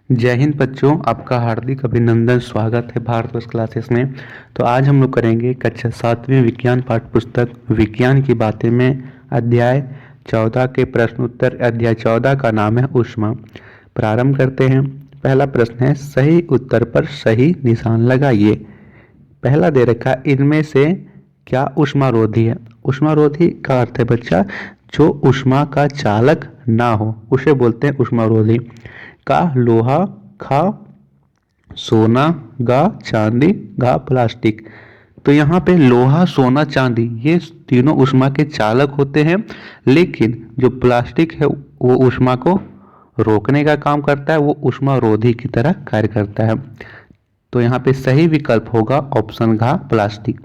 जय हिंद बच्चों, आपका हार्दिक अभिनंदन। स्वागत है भारत क्लासेस में। तो आज हम लोग करेंगे कक्षा 7वीं विज्ञान पाठ्य पुस्तक विज्ञान की बातें में अध्याय 14 के प्रश्न उत्तर। अध्याय 14 का नाम है ऊष्मा। प्रारंभ करते हैं। पहला प्रश्न है, सही उत्तर पर सही निशान लगाइए। पहला दे रखा है, इनमें से क्या ऊष्मारोधी है। ऊष्मारोधी का अर्थ है बच्चा जो ऊष्मा का चालक ना हो उसे बोलते हैं ऊष्मारोधी। का लोहा, खा सोना, गा चांदी, घा प्लास्टिक। तो यहाँ पे लोहा, सोना, चांदी ये तीनों ऊष्मा के चालक होते हैं, लेकिन जो प्लास्टिक है वो ऊष्मा को रोकने का काम करता है, वो ऊष्मारोधी की तरह कार्य करता है। तो यहाँ पे सही विकल्प होगा ऑप्शन घा प्लास्टिक।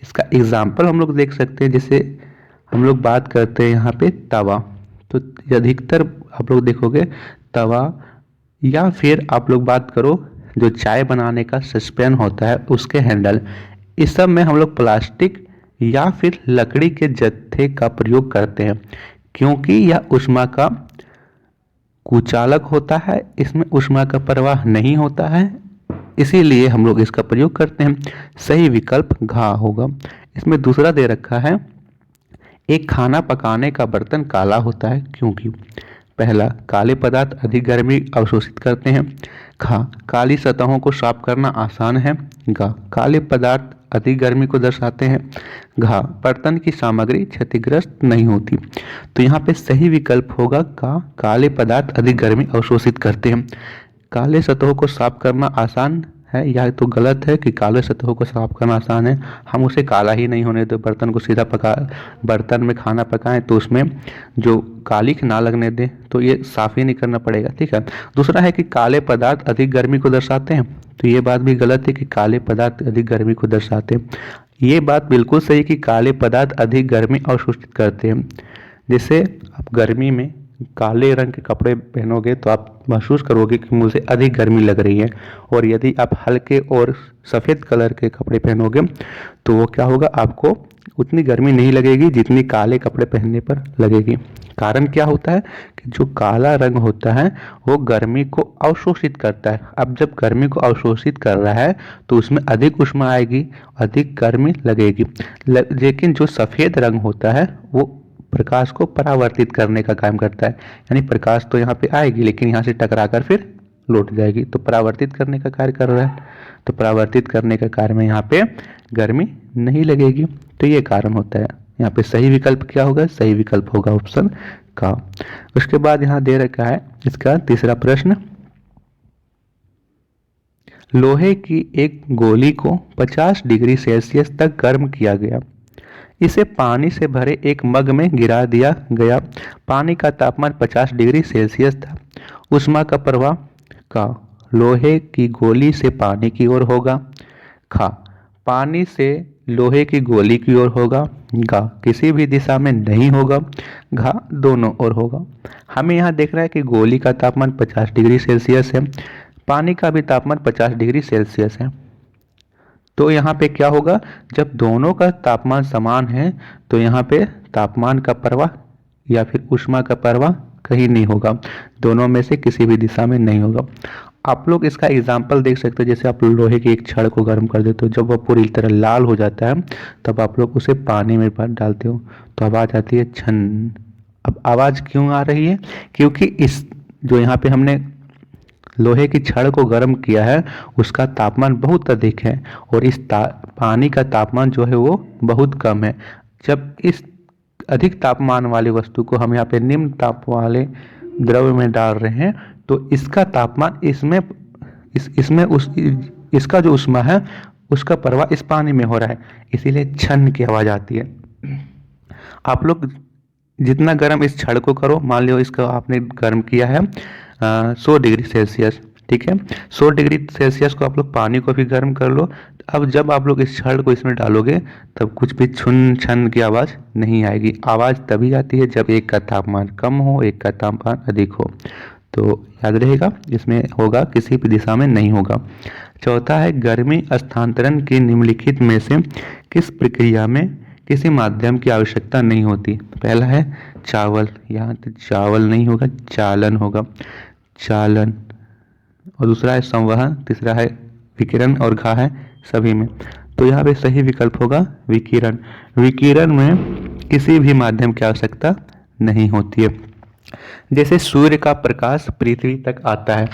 इसका एग्जाम्पल हम लोग देख सकते हैं, जैसे हम लोग बात करते हैं यहाँ पे तवा। तो अधिकतर आप लोग देखोगे तवा, या फिर आप लोग बात करो जो चाय बनाने का सस्पेन होता है उसके हैंडल, इस सब में हम लोग प्लास्टिक या फिर लकड़ी के जत्थे का प्रयोग करते हैं, क्योंकि यह ऊष्मा का कुचालक होता है, इसमें ऊष्मा का प्रवाह नहीं होता है, इसीलिए हम लोग इसका प्रयोग करते हैं। सही विकल्प घा होगा। इसमें दूसरा दे रखा है, एक खाना पकाने का बर्तन काला होता है क्योंकि पहला, काले पदार्थ अधिक गर्मी अवशोषित करते हैं। खा, काली सतहों को साफ करना आसान है। गा, काले पदार्थ अधिक गर्मी को दर्शाते हैं। घा, बर्तन की सामग्री क्षतिग्रस्त नहीं होती। तो यहाँ पे सही विकल्प होगा का, काले पदार्थ अधिक गर्मी अवशोषित करते हैं। काले सतहों को साफ करना आसान है, यह तो गलत है कि काले सतहों को साफ करना आसान है। हम उसे काला ही नहीं होने दो, बर्तन को सीधा पका, बर्तन में खाना पकाएं तो उसमें जो कालिख ना लगने दें, तो ये साफ ही नहीं करना पड़ेगा। ठीक है। दूसरा है कि काले पदार्थ अधिक गर्मी को दर्शाते हैं, तो ये बात भी गलत है कि काले पदार्थ अधिक गर्मी को दर्शाते हैं। ये बात बिल्कुल सही कि काले पदार्थ अधिक गर्मी अवशोषित करते हैं। जैसे आप गर्मी में काले रंग के कपड़े पहनोगे तो आप महसूस करोगे कि मुझे अधिक गर्मी लग रही है, और यदि आप हल्के और सफ़ेद कलर के कपड़े पहनोगे तो वो क्या होगा, आपको उतनी गर्मी नहीं लगेगी जितनी काले कपड़े पहनने पर लगेगी। कारण क्या होता है कि जो काला रंग होता है वो गर्मी को अवशोषित करता है। अब जब गर्मी को अवशोषित कर रहा है तो उसमें अधिक ऊष्मा आएगी, अधिक गर्मी लगेगी। लेकिन जो सफ़ेद रंग होता है वो प्रकाश को परावर्तित करने का काम करता है, यानी प्रकाश तो यहाँ पे आएगी लेकिन यहाँ से टकराकर फिर लौट जाएगी, तो परावर्तित करने का कार्य कर रहा है। तो परावर्तित करने का कार्य में यहाँ पे गर्मी नहीं लगेगी, तो ये कारण होता है। यहाँ पे सही विकल्प क्या होगा, सही विकल्प होगा ऑप्शन का। उसके बाद यहाँ दे रखा है इसका तीसरा प्रश्न, लोहे की एक गोली को 50 डिग्री सेल्सियस तक गर्म किया गया, इसे पानी से भरे एक मग में गिरा दिया गया। पानी का तापमान 50 डिग्री सेल्सियस था। ऊष्मा का प्रवाह का, लोहे की गोली से पानी की ओर होगा। खा, पानी से लोहे की गोली की ओर होगा। गा, किसी भी दिशा में नहीं होगा। घा, दोनों ओर होगा। हमें यहाँ देख रहा है कि गोली का तापमान 50 डिग्री सेल्सियस है, पानी का भी तापमान 50 डिग्री सेल्सियस है। तो यहाँ पे क्या होगा, जब दोनों का तापमान समान है तो यहाँ पे तापमान का प्रवाह या फिर ऊष्मा का प्रवाह कहीं नहीं होगा, दोनों में से किसी भी दिशा में नहीं होगा। आप लोग इसका एग्जाम्पल देख सकते हो, जैसे आप लोहे की एक छड़ को गर्म कर देते हो, जब वह पूरी तरह लाल हो जाता है तब आप लोग उसे पानी में डालते हो तो आवाज़ आती है छन। अब आवाज़ क्यों आ रही है, क्योंकि इस जो यहाँ पे हमने लोहे की छड़ को गर्म किया है उसका तापमान बहुत अधिक है, और इस पानी का तापमान जो है वो बहुत कम है। जब इस अधिक तापमान वाली वस्तु को हम यहाँ पे निम्न ताप वाले द्रव में डाल रहे हैं तो इसका तापमान इसमें इसका जो ऊष्मा है उसका प्रवाह इस पानी में हो रहा है, इसीलिए छन की आवाज़ आती है। आप लोग जितना गर्म इस छड़ को करो, मान लो इसका आपने गर्म किया है 100 डिग्री सेल्सियस, ठीक है, 100 डिग्री सेल्सियस को आप लोग पानी को भी गर्म कर लो। अब जब आप लोग इस छड़ को इसमें डालोगे तब कुछ भी छुन छन की आवाज़ नहीं आएगी। आवाज़ तभी आती है जब एक का तापमान कम हो, एक का तापमान अधिक हो। तो याद रहेगा, इसमें होगा किसी भी दिशा में नहीं होगा। चौथा है, गर्मी स्थानांतरण की निम्नलिखित में से किस प्रक्रिया में किसी माध्यम की आवश्यकता नहीं होती। पहला है चावल, यहाँ तो चावल नहीं होगा, चालन होगा। चालन, और दूसरा है संवहन, तीसरा है विकिरण और घा है सभी में। तो यहाँ पे सही विकल्प होगा विकिरण। विकिरण में किसी भी माध्यम की आवश्यकता नहीं होती है। जैसे सूर्य का प्रकाश पृथ्वी तक आता है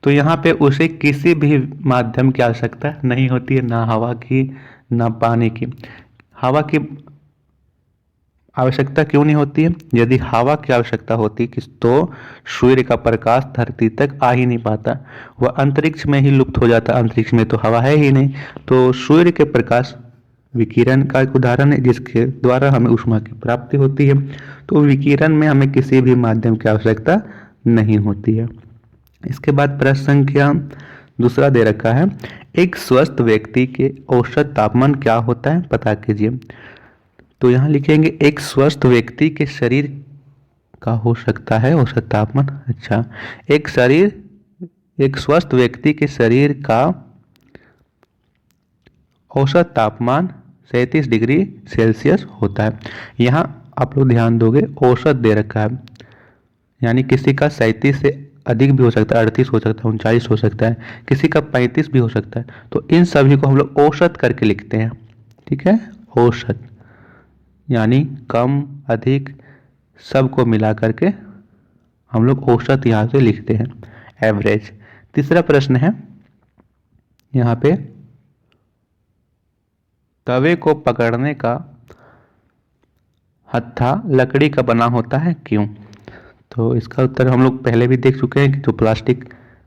तो यहाँ पे उसे किसी भी माध्यम की आवश्यकता नहीं होती है, ना हवा की ना पानी की। हवा की आवश्यकता क्यों नहीं होती है? यदि हवा की आवश्यकता होती कि तो सूर्य का प्रकाश धरती तक आ ही नहीं पाता, वह अंतरिक्ष में ही लुप्त हो जाता। अंतरिक्ष में तो हवा है ही नहीं। तो सूर्य के प्रकाश विकिरण का एक उदाहरण है जिसके द्वारा हमें ऊष्मा की प्राप्ति होती है। तो विकिरण में हमें किसी भी माध्यम की आवश्यकता नहीं होती है। इसके बाद प्रश्न संख्या दूसरा दे रखा है, एक स्वस्थ व्यक्ति के औसत तापमान क्या होता है पता कीजिए। तो यहाँ लिखेंगे एक स्वस्थ व्यक्ति के शरीर का हो सकता है औसत तापमान। अच्छा, एक स्वस्थ व्यक्ति के शरीर का औसत तापमान 37 डिग्री सेल्सियस होता है। यहाँ आप लोग ध्यान दोगे औसत दे रखा है, यानी किसी का 37 से अधिक भी हो सकता है, 38 हो सकता है, 39 हो सकता है, किसी का 35 भी हो सकता है। तो इन सभी को हम लोग औसत करके लिखते हैं। ठीक है, औसत यानी कम अधिक सबको मिला करके हम लोग औसत यहाँ से लिखते हैं, एवरेज। तीसरा प्रश्न है यहाँ पे, तवे को पकड़ने का हत्था लकड़ी का बना होता है क्यों? तो इसका उत्तर हम लोग पहले भी देख चुके हैं कि जो प्लास्टिक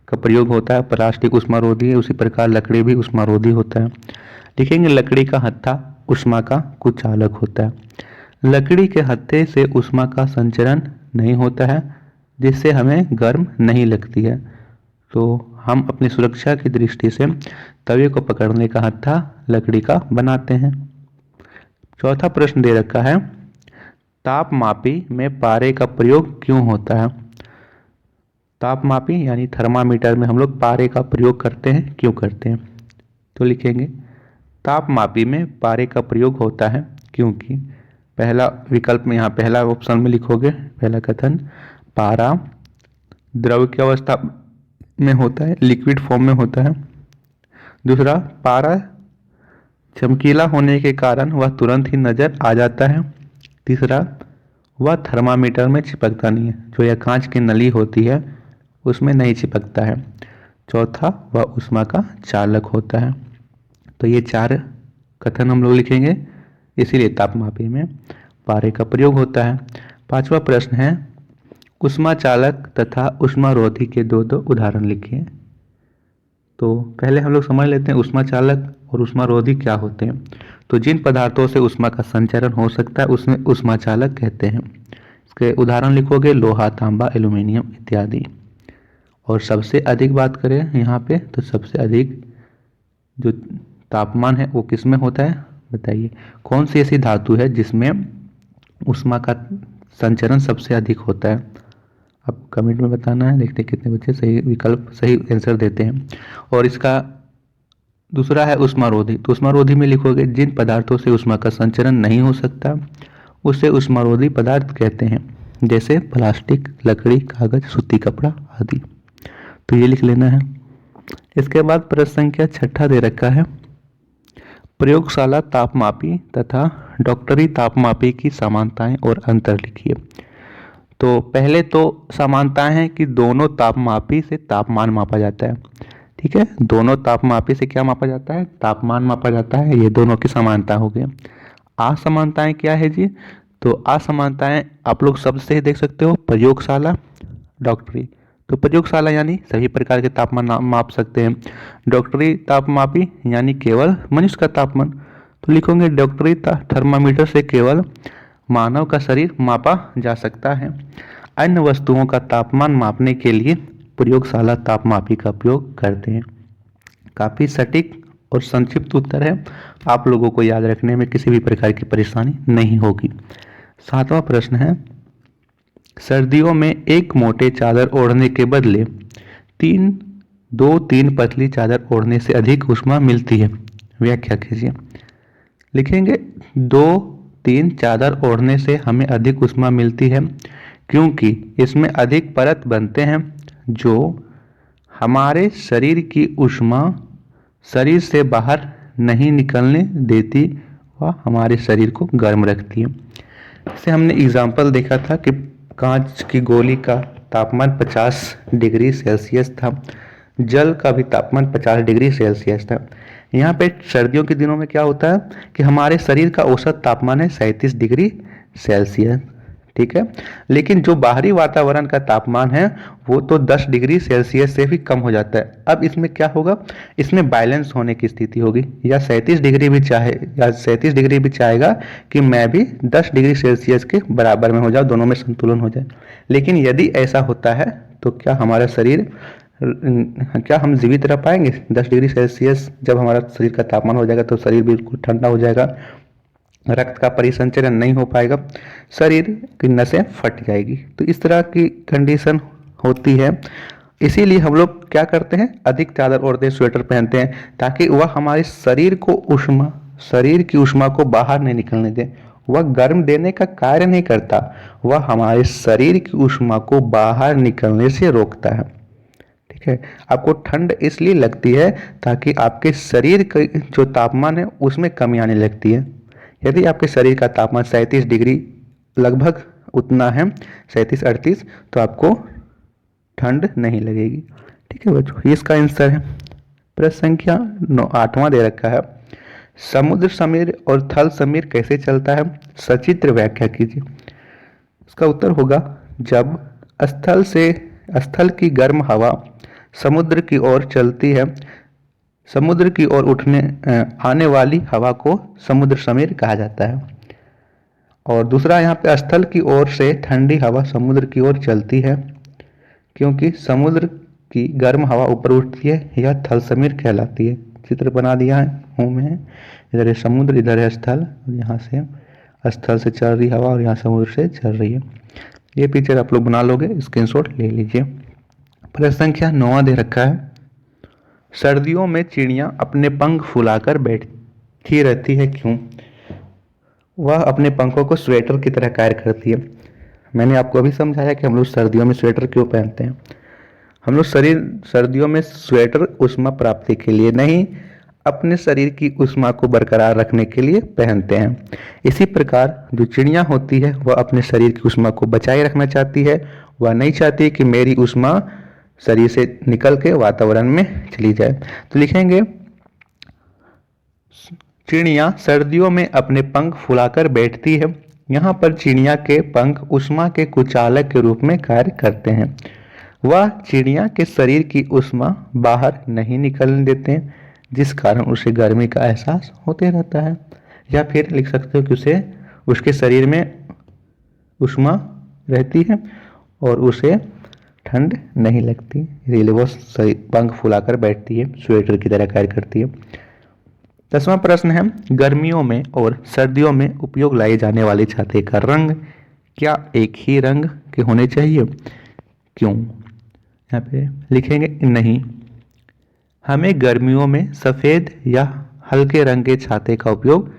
का प्रयोग होता है, प्लास्टिक ऊष्मारोधी है, उसी प्रकार लकड़ी भी ऊष्मारोधी होता है। लिखेंगे लकड़ी का हत्था ऊष्मा का कुचालक होता है। लकड़ी के हत्थे से ऊष्मा का संचरण नहीं होता है, जिससे हमें गर्म नहीं लगती है। तो हम अपनी सुरक्षा की दृष्टि से तवे को पकड़ने का हत्था लकड़ी का बनाते हैं। चौथा प्रश्न दे रखा है, तापमापी में पारे का प्रयोग क्यों होता है? तापमापी यानी थर्मामीटर में हम लोग पारे का प्रयोग करते हैं, क्यों करते हैं? तो लिखेंगे तापमापी में पारे का प्रयोग होता है क्योंकि पहला विकल्प में, यहाँ पहला ऑप्शन में लिखोगे, पहला कथन, पारा द्रव की अवस्था में होता है, लिक्विड फॉर्म में होता है। दूसरा, पारा चमकीला होने के कारण वह तुरंत ही नजर आ जाता है। तीसरा, वह थर्मामीटर में चिपकता नहीं है, जो यह कांच की नली होती है उसमें नहीं चिपकता है। चौथा, वह ऊष्मा का चालक होता है। तो ये चार कथन हम लोग लिखेंगे, इसीलिए तापमापी में पारे का प्रयोग होता है। पांचवा प्रश्न है, ऊष्मा चालक तथा ऊष्मारोधी के दो उदाहरण लिखिए। तो पहले हम लोग समझ लेते हैं ऊष्मा चालक और ऊष्मारोधी क्या होते हैं। तो जिन पदार्थों से ऊष्मा का संचरण हो सकता है उसमें ऊष्मा चालक कहते हैं। इसके उदाहरण लिखोगे लोहा, तांबा, एल्यूमिनियम इत्यादि। और सबसे अधिक बात करें यहाँ पे, तो सबसे अधिक जो तापमान है वो किस में होता है बताइए? कौन सी ऐसी धातु है जिसमें ऊष्मा का संचरण सबसे अधिक होता है? अब कमेंट में बताना है, देखते हैं कितने बच्चे सही विकल्प सही आंसर देते हैं। और इसका दूसरा है ऊष्मारोधी। तो ऊष्मारोधी में लिखोगे जिन पदार्थों से ऊष्मा का संचरण नहीं हो सकता उसे ऊष्मारोधी पदार्थ कहते हैं, जैसे प्लास्टिक, लकड़ी, कागज, सूती कपड़ा आदि। तो ये लिख लेना है। इसके बाद प्रश्न संख्या छठा दे रखा है, प्रयोगशाला तापमापी तथा डॉक्टरी तापमापी की समानताएं और अंतर लिखिए। तो पहले तो समानताएं हैं कि दोनों तापमापी से तापमान मापा जाता है। ठीक है, दोनों तापमापी से क्या मापा जाता है? तापमान मापा जाता है। ये दोनों की समानता हो गई। असमानताएं क्या है जी? तो असमानताएं आप लोग शब्द से ही देख सकते हो, प्रयोगशाला, डॉक्टरी। तो प्रयोगशाला यानी सभी प्रकार के तापमान माप सकते हैं। डॉक्टरी तापमापी यानी केवल मनुष्य का तापमान। तो लिखोगे डॉक्टरी थर्मामीटर से केवल मानव का शरीर मापा जा सकता है। अन्य वस्तुओं का तापमान मापने के लिए प्रयोगशाला तापमापी का उपयोग करते हैं। काफ़ी सटीक और संक्षिप्त उत्तर है, आप लोगों को याद रखने में किसी भी प्रकार की परेशानी नहीं होगी। सातवां प्रश्न है, सर्दियों में एक मोटे चादर ओढ़ने के बदले दो तीन पतली चादर ओढ़ने से अधिक ऊष्मा मिलती है, व्याख्या कीजिए। लिखेंगे 2-3 चादर ओढ़ने से हमें अधिक ऊष्मा मिलती है क्योंकि इसमें अधिक परत बनते हैं जो हमारे शरीर की ऊष्मा शरीर से बाहर नहीं निकलने देती, वह हमारे शरीर को गर्म रखती है। जैसे हमने एग्जाम्पल देखा था कि कांच की गोली का तापमान 50 डिग्री सेल्सियस था, जल का भी तापमान 50 डिग्री सेल्सियस था। यहाँ पे सर्दियों के दिनों में क्या होता है कि हमारे शरीर का औसत तापमान है 37 डिग्री सेल्सियस, ठीक है। लेकिन जो बाहरी वातावरण का तापमान है वो तो 10 डिग्री सेल्सियस से भी कम हो जाता है। अब इसमें क्या होगा, इसमें बैलेंस होने की स्थिति होगी, या 37 डिग्री भी चाहे या 37 डिग्री भी चाहेगा कि मैं भी 10 डिग्री सेल्सियस के बराबर में हो जाऊँ, दोनों में संतुलन हो जाए। लेकिन यदि ऐसा होता है तो क्या हमारा शरीर, क्या हम जीवित रह पाएंगे? 10 डिग्री सेल्सियस जब हमारा शरीर का तापमान हो जाएगा तो शरीर बिल्कुल ठंडा हो जाएगा, रक्त का परिसंचरण नहीं हो पाएगा, शरीर की नसें फट जाएगी। तो इस तरह की कंडीशन होती है। इसीलिए हम लोग क्या करते हैं, अधिक चादर ओढ़ते हैं, स्वेटर पहनते हैं, ताकि वह हमारे शरीर को ऊष्मा, शरीर की ऊष्मा को बाहर नहीं निकलने दे। वह गर्म देने का कार्य नहीं करता, वह हमारे शरीर की ऊष्मा को बाहर निकलने से रोकता है, ठीक है। आपको ठंड इसलिए लगती है ताकि आपके शरीर का जो तापमान है उसमें कमी आने लगती है। यदि आपके शरीर का तापमान 37 डिग्री लगभग उतना है, 37-38, तो आपको ठंड नहीं लगेगी, ठीक है बच्चों। ये इसका आंसर है। प्रश्न संख्या 8वां दे रखा है, समुद्र समीर और थल समीर कैसे चलता है, सचित्र व्याख्या कीजिए। इसका उत्तर होगा, जब स्थल की गर्म हवा समुद्र की ओर चलती है, समुद्र की ओर आने वाली हवा को समुद्र समीर कहा जाता है। और दूसरा, यहाँ पे स्थल की ओर से ठंडी हवा समुद्र की ओर चलती है, क्योंकि समुद्र की गर्म हवा ऊपर उठती है, यह थल समीर कहलाती है। चित्र बना दिया हूँ मैं, इधर है समुद्र, इधर है स्थल, यहाँ से स्थल से चल रही हवा और यहाँ समुद्र से चल रही है। ये पिक्चर आप लोग बना लोगे, स्क्रीनशॉट ले लीजिए। प्रश्न संख्या 9 दे रखा है, सर्दियों में चिड़िया अपने पंख फुलाकर बैठी रहती है, क्यों? वह अपने पंखों को स्वेटर की तरह कार्य करती है। मैंने आपको अभी समझाया कि हम लोग सर्दियों में स्वेटर क्यों पहनते हैं। हम लोग सर्दियों में स्वेटर ऊष्मा प्राप्ति के लिए नहीं, अपने शरीर की ऊष्मा को बरकरार रखने के लिए पहनते हैं। इसी प्रकार जो चिड़िया होती है वह अपने शरीर की ऊष्मा को बचाए रखना चाहती है, वह नहीं चाहती कि मेरी ऊष्मा शरीर से निकल के वातावरण में चली जाए। तो लिखेंगे, चिड़िया सर्दियों में अपने पंख फुलाकर बैठती है। यहाँ पर चिड़िया के पंख ऊष्मा के कुचालक के रूप में कार्य करते हैं। वह चिड़िया के शरीर की ऊष्मा बाहर नहीं निकलने देते हैं, जिस कारण उसे गर्मी का एहसास होते रहता है। या फिर लिख सकते हो कि उसे, उसके शरीर में ऊष्मा रहती है और उसे ठंड नहीं लगती, इसलिए वो पंख फुलाकर बैठती है, स्वेटर की तरह कार्य करती है। 10वां प्रश्न है, गर्मियों में और सर्दियों में उपयोग लाए जाने वाले छाते का रंग क्या एक ही रंग के होने चाहिए, क्यों? यहाँ पे लिखेंगे, नहीं, हमें गर्मियों में सफ़ेद या हल्के रंग के छाते का उपयोग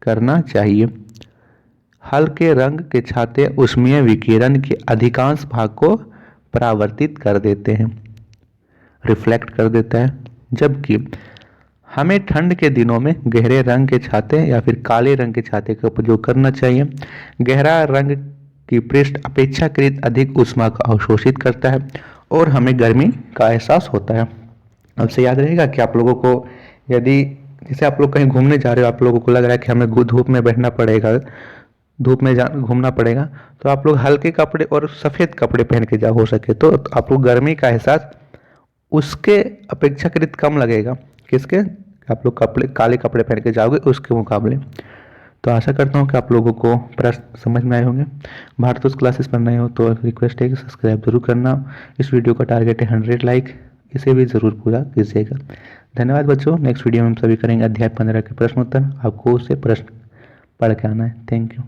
करना चाहिए। हल्के रंग के छाते ऊष्मीय विकिरण के अधिकांश भाग को परावर्तित कर देते हैं, रिफ्लेक्ट कर देता है, जबकि हमें ठंड के दिनों में गहरे रंग के छाते या फिर काले रंग के छाते का उपयोग करना चाहिए। गहरा रंग की पृष्ठ अपेक्षाकृत अधिक ऊष्मा को अवशोषित करता है और हमें गर्मी का एहसास होता है। अब से याद रहेगा कि आप लोगों को, यदि जैसे आप लोग कहीं घूमने जा रहे हो, आप लोगों को लग रहा है कि हमें धूप में बैठना पड़ेगा, धूप में घूमना पड़ेगा, तो आप लोग हल्के कपड़े और सफ़ेद कपड़े पहन के जाओ, हो सके तो आप लोग गर्मी का एहसास उसके अपेक्षाकृत कम लगेगा। किसके? आप लोग काले कपड़े पहन के जाओगे उसके मुकाबले। तो आशा करता हूँ कि आप लोगों को प्रश्न समझ में आए होंगे। भारतोष क्लासेस पर नए हो तो रिक्वेस्ट है कि सब्सक्राइब जरूर करना। इस वीडियो का टारगेट है 100 लाइक, इसे भी ज़रूर पूरा कीजिएगा। धन्यवाद बच्चों। नेक्स्ट वीडियो में हम सभी करेंगे अध्याय 15 के प्रश्न उत्तर। आपको उससे प्रश्न पढ़ के आना है। Thank you.